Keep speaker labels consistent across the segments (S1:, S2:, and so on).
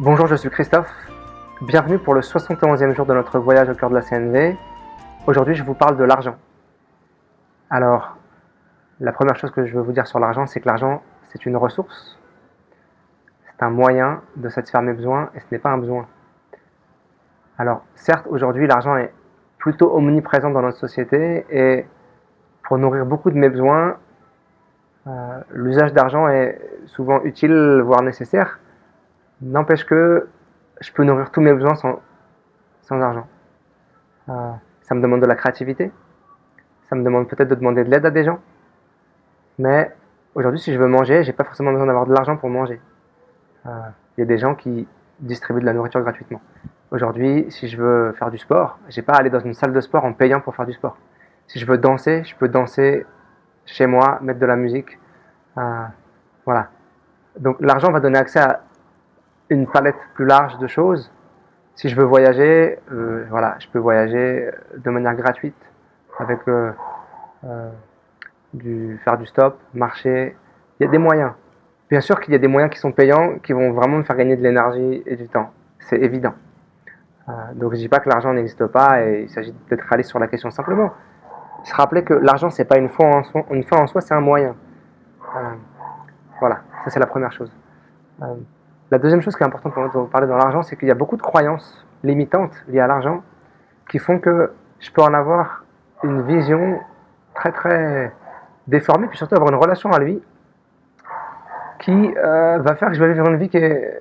S1: Bonjour, je suis Christophe. Bienvenue pour le 71e jour de notre voyage au cœur de la CNV. Aujourd'hui, je vous parle de l'argent. Alors, la première chose que je veux vous dire sur l'argent, c'est que l'argent, c'est une ressource. C'est un moyen de satisfaire mes besoins et ce n'est pas un besoin. Alors, certes, aujourd'hui, l'argent est plutôt omniprésent dans notre société et pour nourrir beaucoup de mes besoins, l'usage d'argent est souvent utile, voire nécessaire. N'empêche que je peux nourrir tous mes besoins sans argent. Ça me demande de la créativité, ça me demande peut-être de demander de l'aide à des gens, mais aujourd'hui, si je veux manger, j'ai pas forcément besoin d'avoir de l'argent pour manger. Il y a des gens qui distribuent de la nourriture gratuitement. Aujourd'hui, si je veux faire du sport, j'ai pas à aller dans une salle de sport en payant pour faire du sport. Si je veux danser, je peux danser chez moi, mettre de la musique. Voilà. Donc l'argent va donner accès à une palette plus large de choses. Si je veux voyager, voilà, je peux voyager de manière gratuite avec faire du stop, marcher. Il y a des moyens. Bien sûr qu'il y a des moyens qui sont payants, qui vont vraiment me faire gagner de l'énergie et du temps. C'est évident. Donc je dis pas que l'argent n'existe pas et il s'agit d'être réaliste sur la question. Simplement, se rappeler que l'argent c'est pas une fin en soi, c'est un moyen. Voilà, ça c'est la première chose. La deuxième chose qui est importante pour moi de vous parler dans l'argent, c'est qu'il y a beaucoup de croyances limitantes liées à l'argent qui font que je peux en avoir une vision très très déformée, puis surtout avoir une relation à lui qui va faire que je vais vivre une vie qui est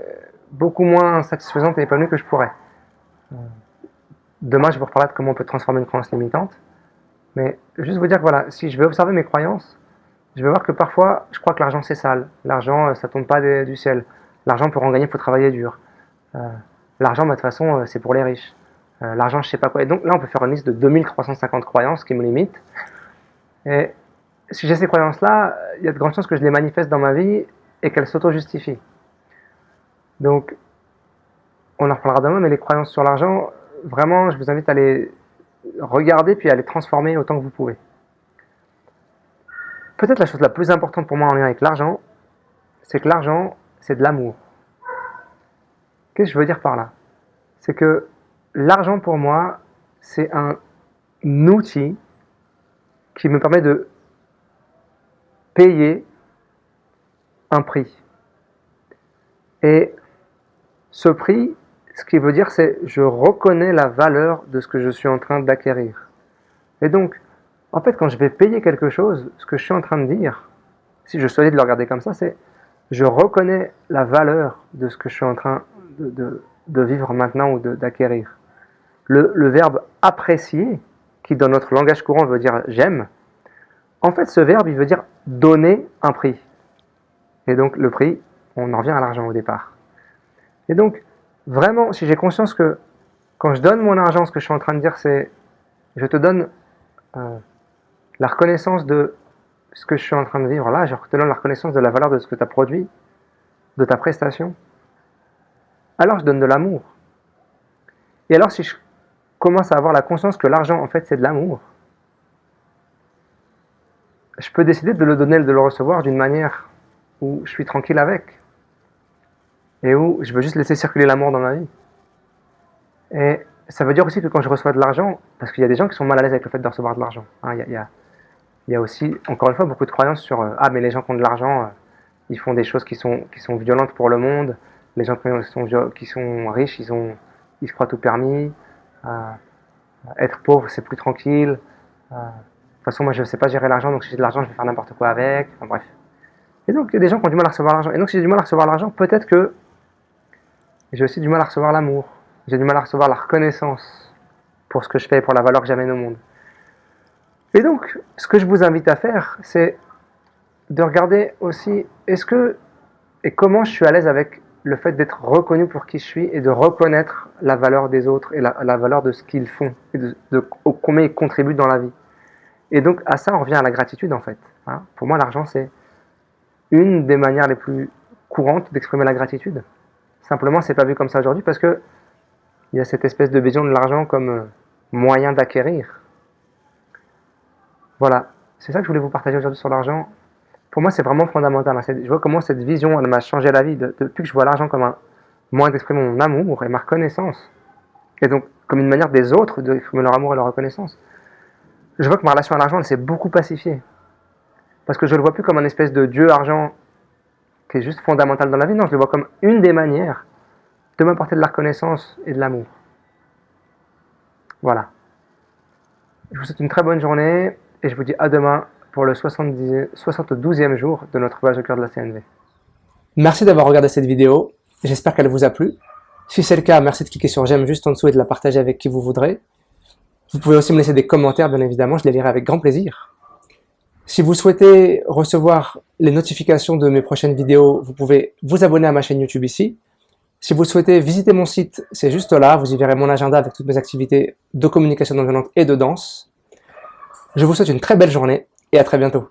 S1: beaucoup moins satisfaisante et épanouie que je pourrais. Demain, je vais vous reparler de comment on peut transformer une croyance limitante, mais juste vous dire que voilà, si je vais observer mes croyances, je vais voir que parfois, je crois que l'argent c'est sale, l'argent ça tombe pas du ciel, l'argent pour en gagner, il faut travailler dur. L'argent, de toute façon, c'est pour les riches. L'argent, je sais pas quoi. Et donc là, on peut faire une liste de 2350 croyances qui me limitent. Et si j'ai ces croyances-là, il y a de grandes chances que je les manifeste dans ma vie et qu'elles s'auto-justifient. Donc, on en reparlera demain, mais les croyances sur l'argent, vraiment, je vous invite à les regarder puis à les transformer autant que vous pouvez. Peut-être la chose la plus importante pour moi en lien avec l'argent, c'est que l'argent, c'est de l'amour. Qu'est-ce que je veux dire par là? C'est que l'argent pour moi, c'est un outil qui me permet de payer un prix. Et ce prix, ce qui veut dire, c'est je reconnais la valeur de ce que je suis en train d'acquérir. Et donc, en fait, quand je vais payer quelque chose, ce que je suis en train de dire, si je choisis de le regarder comme ça, c'est je reconnais la valeur de ce que je suis en train de vivre maintenant ou d'acquérir. Le verbe apprécier, qui dans notre langage courant veut dire j'aime, en fait ce verbe il veut dire donner un prix. Et donc le prix, on en revient à l'argent au départ. Et donc vraiment, si j'ai conscience que quand je donne mon argent, ce que je suis en train de dire c'est je te donne la reconnaissance de ce que je suis en train de vivre là, je te donne la reconnaissance de la valeur de ce que tu as produit, de ta prestation, alors je donne de l'amour. Et alors si je commence à avoir la conscience que l'argent en fait c'est de l'amour, je peux décider de le donner, de le recevoir d'une manière où je suis tranquille avec et où je veux juste laisser circuler l'amour dans ma vie. Et ça veut dire aussi que quand je reçois de l'argent, parce qu'il y a des gens qui sont mal à l'aise avec le fait de recevoir de l'argent, il y a aussi, encore une fois, beaucoup de croyances sur ah mais les gens qui ont de l'argent, ils font des choses qui sont violentes pour le monde, les gens qui sont riches, ils se croient tout permis, être pauvre c'est plus tranquille, de toute façon moi je ne sais pas gérer l'argent, donc si j'ai de l'argent je vais faire n'importe quoi avec, enfin bref. Et donc il y a des gens qui ont du mal à recevoir l'argent, et donc si j'ai du mal à recevoir l'argent, peut-être que j'ai aussi du mal à recevoir l'amour, j'ai du mal à recevoir la reconnaissance pour ce que je fais, pour la valeur que j'amène au monde. Et donc, ce que je vous invite à faire, c'est de regarder aussi, est-ce que et comment je suis à l'aise avec le fait d'être reconnu pour qui je suis et de reconnaître la valeur des autres et la valeur de ce qu'ils font et combien ils contribuent dans la vie. Et donc, à ça, on revient à la gratitude en fait. Hein. Pour moi, l'argent, c'est une des manières les plus courantes d'exprimer la gratitude. Simplement, c'est pas vu comme ça aujourd'hui parce que il y a cette espèce de vision de l'argent comme moyen d'acquérir. Voilà, c'est ça que je voulais vous partager aujourd'hui sur l'argent. Pour moi, c'est vraiment fondamental. Je vois comment cette vision, elle m'a changé la vie. Depuis que je vois l'argent comme moi d'exprimer mon amour et ma reconnaissance. Et donc, comme une manière des autres d'exprimer leur amour et leur reconnaissance. Je vois que ma relation à l'argent, elle s'est beaucoup pacifiée. Parce que je le vois plus comme un espèce de dieu argent qui est juste fondamental dans la vie. Non, je le vois comme une des manières de m'apporter de la reconnaissance et de l'amour. Voilà. Je vous souhaite une très bonne journée et je vous dis à demain pour le 72e jour de notre voyage au cœur de la CNV. Merci d'avoir regardé cette vidéo. J'espère qu'elle vous a plu. Si c'est le cas, merci de cliquer sur j'aime juste en dessous et de la partager avec qui vous voudrez. Vous pouvez aussi me laisser des commentaires, bien évidemment, je les lirai avec grand plaisir. Si vous souhaitez recevoir les notifications de mes prochaines vidéos, vous pouvez vous abonner à ma chaîne YouTube ici. Si vous souhaitez visiter mon site, c'est juste là, vous y verrez mon agenda avec toutes mes activités de communication non violente et de danse. Je vous souhaite une très belle journée et à très bientôt.